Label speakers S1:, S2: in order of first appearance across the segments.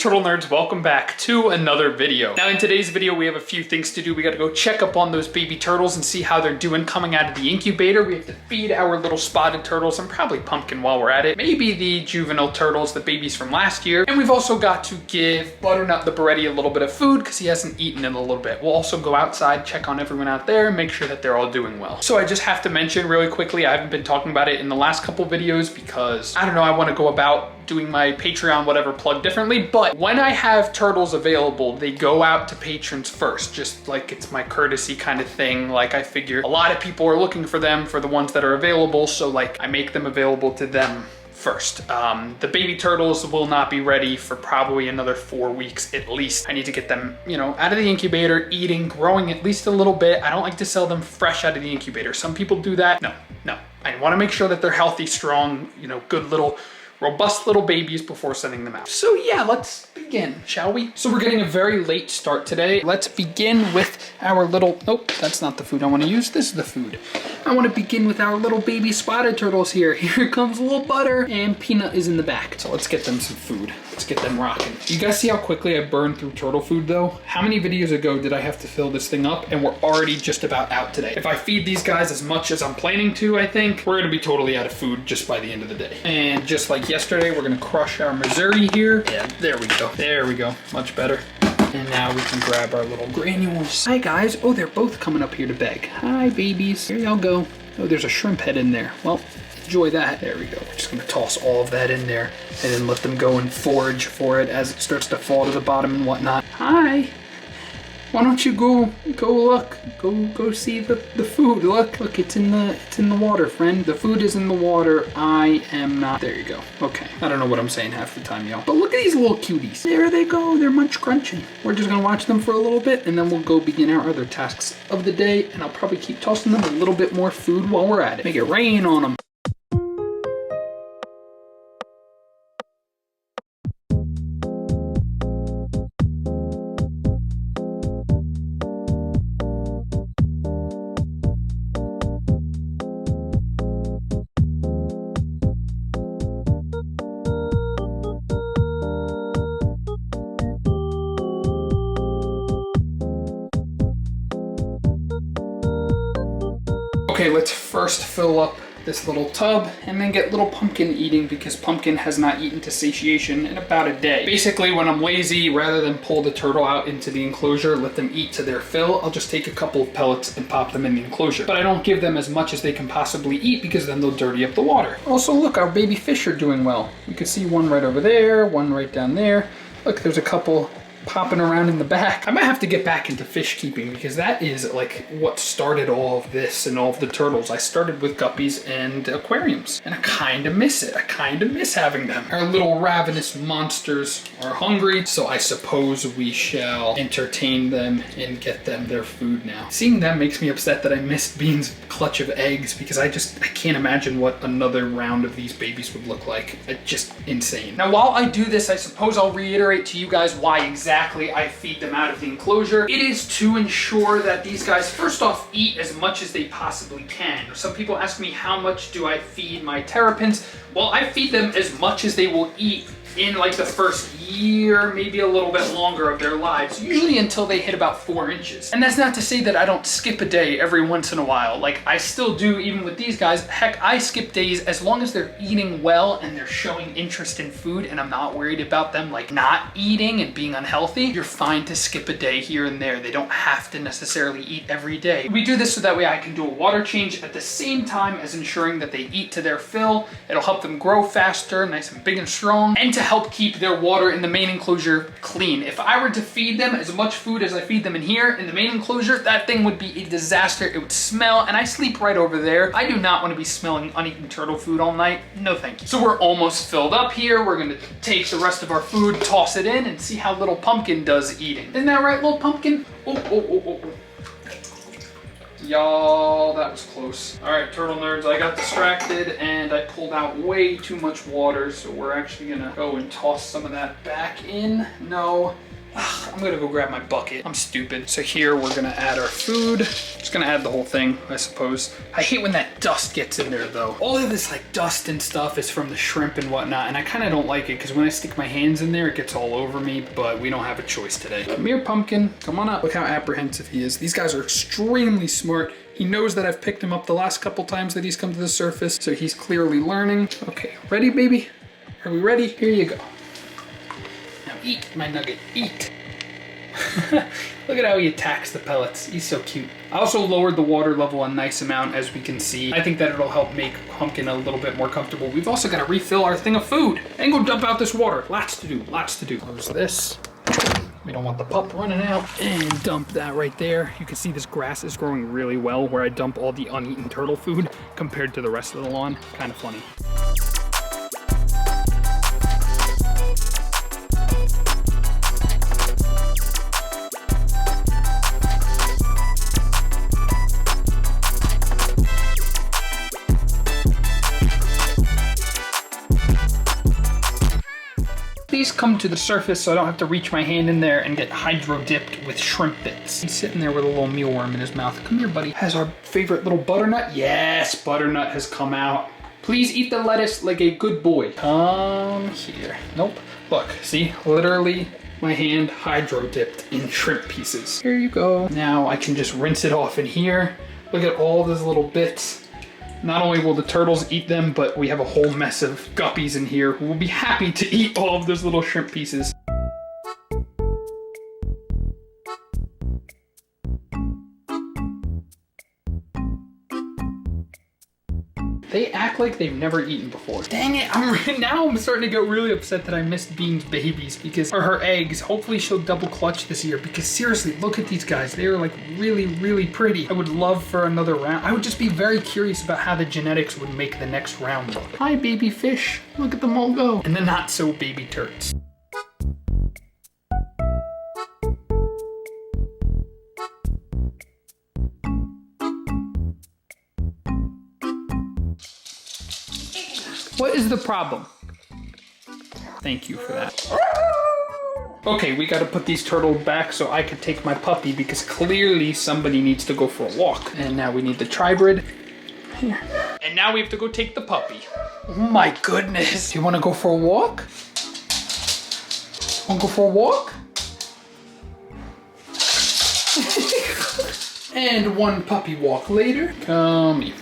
S1: Turtle nerds, welcome back to another video. Now in today's video, we have a few things to do. We gotta go check up on those baby turtles and see how they're doing coming out of the incubator. We have to feed our little spotted turtles and probably Pumpkin while we're at it. Maybe the juvenile turtles, the babies from last year. And we've also got to give Butternut the Beretti a little bit of food because he hasn't eaten in a little bit. We'll also go outside, check on everyone out there and make sure that they're all doing well. So I just have to mention really quickly, I haven't been talking about it in the last couple videos because I don't know, I wanna go about doing my Patreon whatever plug differently, but when I have turtles available, they go out to patrons first, just like it's my courtesy kind of thing. Like I figure a lot of people are looking for them, for the ones that are available, so like I make them available to them first. The baby turtles will not be ready for probably another 4 weeks at least. I need to get them, you know, out of the incubator, eating, growing at least a little bit. I don't like to sell them fresh out of the incubator. Some people do that. No. I wanna make sure that they're healthy, strong, you know, good little robust little babies before sending them out. So yeah, let's begin, shall we? So we're getting a very late start today. Let's begin with our little, nope, that's not the food I wanna use. This is the food. I wanna begin with our little baby spotted turtles here. Here comes little Butter and Peanut is in the back. So let's get them some food. Let's get them rocking. You guys see how quickly I burned through turtle food though? How many videos ago did I have to fill this thing up? And we're already just about out today. If I feed these guys as much as I'm planning to, I think, we're gonna be totally out of food just by the end of the day. And just like yesterday, we're gonna crush our Missouri here. Yeah, there we go. There we go, much better. And now we can grab our little granules. Hi guys, oh, they're both coming up here to beg. Hi babies, here y'all go. Oh, there's a shrimp head in there. Well, enjoy that. There we go. We're just gonna toss all of that in there and then let them go and forage for it as it starts to fall to the bottom and whatnot. Hi. Why don't you go look, go see the food. Look, it's in the water, friend. The food is in the water. I am not. There you go. Okay. I don't know what I'm saying half the time, y'all. But look at these little cuties. There they go. They're munch crunching. We're just gonna watch them for a little bit and then we'll go begin our other tasks of the day. And I'll probably keep tossing them a little bit more food while we're at it. Make it rain on them. Okay, let's first fill up this little tub and then get little Pumpkin eating because Pumpkin has not eaten to satiation in about a day. Basically, when I'm lazy, rather than pull the turtle out into the enclosure, let them eat to their fill, I'll just take a couple of pellets and pop them in the enclosure. But I don't give them as much as they can possibly eat because then they'll dirty up the water. Also, look, our baby fish are doing well. You can see one right over there, one right down there. Look, there's a couple popping around in the back. I might have to get back into fish keeping because that is like what started all of this and all of the turtles. I started with guppies and aquariums and I kind of miss it. I kind of miss having them. Our little ravenous monsters are hungry, so I suppose we shall entertain them and get them their food now. Seeing them makes me upset that I missed Bean's clutch of eggs because I can't imagine what another round of these babies would look like. It's just insane. Now, while I do this, I suppose I'll reiterate to you guys why exactly I feed them out of the enclosure. It is to ensure that these guys, first off, eat as much as they possibly can. Some people ask me, how much do I feed my terrapins? Well, I feed them as much as they will eat in like the first year, maybe a little bit longer of their lives, usually until they hit about 4 inches. And that's not to say that I don't skip a day every once in a while. Like I still do, even with these guys. Heck, I skip days as long as they're eating well and they're showing interest in food and I'm not worried about them like not eating and being unhealthy. You're fine to skip a day here and there. They don't have to necessarily eat every day. We do this so that way I can do a water change at the same time as ensuring that they eat to their fill. It'll help them grow faster, nice and big and strong, and to help keep their water in the main enclosure clean. If I were to feed them as much food as I feed them in here in the main enclosure, that thing would be a disaster. It would smell, and I sleep right over there. I do not want to be smelling uneaten turtle food all night. No thank you. So we're almost filled up here. We're gonna take the rest of our food, toss it in, and see how little Pumpkin does eating. Isn't that right, little Pumpkin? Oh. Y'all, that was close. All right, turtle nerds, I got distracted and I pulled out way too much water, so we're actually gonna go and toss some of that back in. No, I'm gonna go grab my bucket. I'm stupid. So here we're gonna add our food. Just gonna add the whole thing, I suppose. I hate when that dust gets in there though. All of this like dust and stuff is from the shrimp and whatnot, and I kind of don't like it because when I stick my hands in there, it gets all over me, but we don't have a choice today. Come here, Pumpkin. Come on up. Look how apprehensive he is. These guys are extremely smart. He knows that I've picked him up the last couple times that he's come to the surface, so he's clearly learning. Okay, ready, baby? Are we ready? Here you go. Now eat, my nugget, eat. Look at how he attacks the pellets. He's so cute. I also lowered the water level a nice amount, as we can see. I think that it'll help make Pumpkin a little bit more comfortable. We've also got to refill our thing of food and go dump out this water. Lots to do, lots to do. Close this. We don't want the pup running out. And dump that right there. You can see this grass is growing really well where I dump all the uneaten turtle food compared to the rest of the lawn. Kind of funny. Please come to the surface so I don't have to reach my hand in there and get hydro dipped with shrimp bits. He's sitting there with a little mealworm in his mouth. Come here, buddy. Has our favorite little butternut? Yes, butternut has come out. Please eat the lettuce like a good boy. Come here. Nope. Look, see, literally my hand hydro dipped in shrimp pieces. Here you go. Now I can just rinse it off in here. Look at all those little bits. Not only will the turtles eat them, but we have a whole mess of guppies in here who will be happy to eat all of those little shrimp pieces. They act like they've never eaten before. Dang it, now I'm starting to get really upset that I missed Bean's babies or her eggs. Hopefully she'll double clutch this year because seriously, look at these guys. They are like really, really pretty. I would love for another round. I would just be very curious about how the genetics would make the next round look. Hi, baby fish. Look at them all go. And the not so baby turts. What is the problem? Thank you for that. Okay, we gotta put these turtles back so I can take my puppy because clearly somebody needs to go for a walk. And now we need the tribrid. Here. And now we have to go take the puppy. Oh my goodness. Do you wanna go for a walk? Wanna go for a walk? And one puppy walk later. Come here.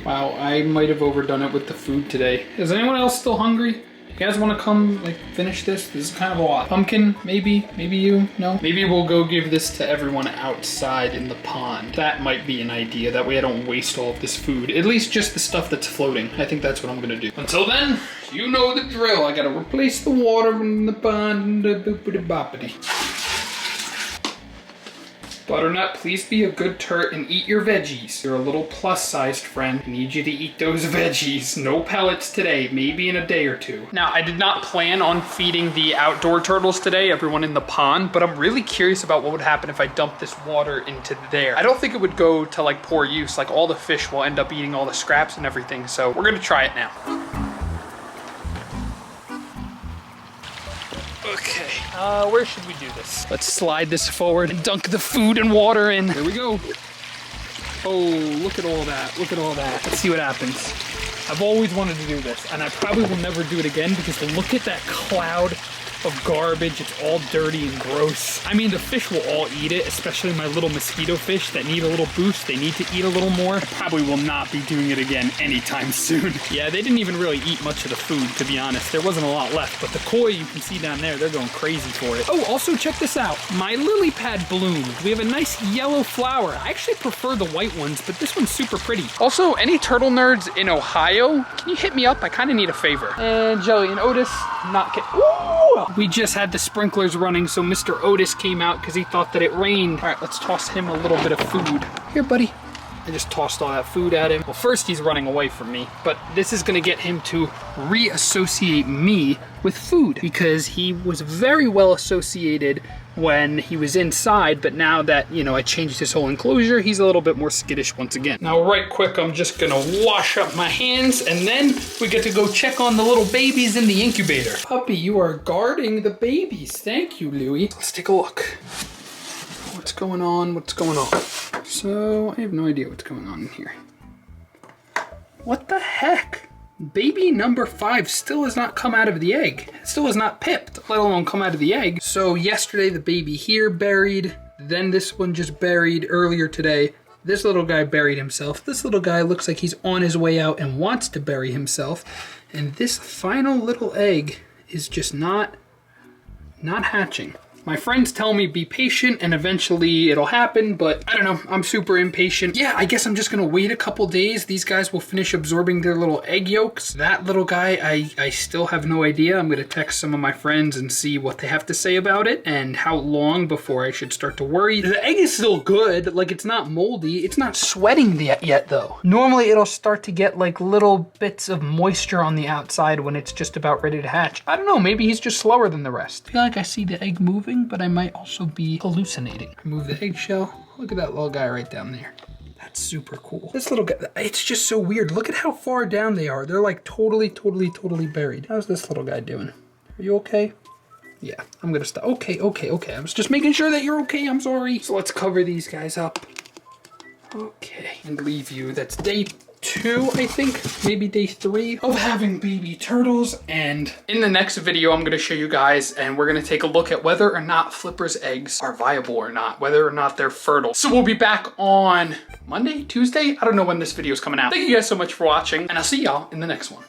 S1: Wow, I might have overdone it with the food today. Is anyone else still hungry? You guys want to come, like, finish this? This is kind of a lot. Pumpkin, maybe? Maybe you? No? Maybe we'll go give this to everyone outside in the pond. That might be an idea. That way I don't waste all of this food. At least just the stuff that's floating. I think that's what I'm gonna do. Until then, you know the drill. I gotta replace the water in the pond. Boopity boppity. Butternut, please be a good turt and eat your veggies. You're a little plus-sized friend. I need you to eat those veggies. No pellets today, maybe in a day or two. Now, I did not plan on feeding the outdoor turtles today, everyone in the pond, but I'm really curious about what would happen if I dumped this water into there. I don't think it would go to like poor use. Like all the fish will end up eating all the scraps and everything, so we're gonna try it now. Okay, where should we do this? Let's slide this forward and dunk the food and water in. Here we go. Oh, look at all that. Look at all that. Let's see what happens. I've always wanted to do this, and I probably will never do it again because look at that cloud of garbage. It's all dirty and gross. I mean, the fish will all eat it, especially my little mosquito fish that need a little boost. They need to eat a little more. I probably will not be doing it again anytime soon. Yeah, they didn't even really eat much of the food, to be honest. There wasn't a lot left, but the koi you can see down there, they're going crazy for it. Oh, also check this out. My lily pad bloomed. We have a nice yellow flower. I actually prefer the white ones, but this one's super pretty. Also, any turtle nerds in Ohio, can you hit me up? I kind of need a favor. And Jelly and Otis, not kidding. Ooh! We just had the sprinklers running, so Mr. Otis came out because he thought that it rained. All right, let's toss him a little bit of food. Here, buddy. I just tossed all that food at him. Well, first he's running away from me, but this is gonna get him to reassociate me with food because he was very well associated when he was inside, but now that, you know, I changed his whole enclosure, he's a little bit more skittish once again. Now, right quick, I'm just gonna wash up my hands and then we get to go check on the little babies in the incubator. Puppy, you are guarding the babies. Thank you, Louie. Let's take a look. What's going on? What's going on? So, I have no idea what's going on in here. What the heck? Baby number 5 still has not come out of the egg. It still has not pipped, let alone come out of the egg. So yesterday the baby here buried, then this one just buried earlier today. This little guy buried himself. This little guy looks like he's on his way out and wants to bury himself. And this final little egg is just not hatching. My friends tell me be patient and eventually it'll happen, but I don't know, I'm super impatient. Yeah, I guess I'm just gonna wait a couple days. These guys will finish absorbing their little egg yolks. That little guy, I still have no idea. I'm gonna text some of my friends and see what they have to say about it and how long before I should start to worry. The egg is still good, like it's not moldy. It's not sweating yet though. Normally it'll start to get like little bits of moisture on the outside when it's just about ready to hatch. I don't know, maybe he's just slower than the rest. I feel like I see the egg moving, but I might also be hallucinating. Remove the eggshell. Look at that little guy right down there. That's super cool. This little guy, it's just so weird. Look at how far down they are. They're like totally buried. How's this little guy doing? Are you okay? Yeah, I'm gonna stop. Okay. I was just making sure that you're okay. I'm sorry. So let's cover these guys up. Okay, and leave you. That's day 2, I think, maybe day 3 of having baby turtles. And in the next video, I'm gonna show you guys, and we're gonna take a look at whether or not Flipper's eggs are viable or not, whether or not they're fertile. So we'll be back on Monday, Tuesday? I don't know when this video is coming out. Thank you guys so much for watching, and I'll see y'all in the next one.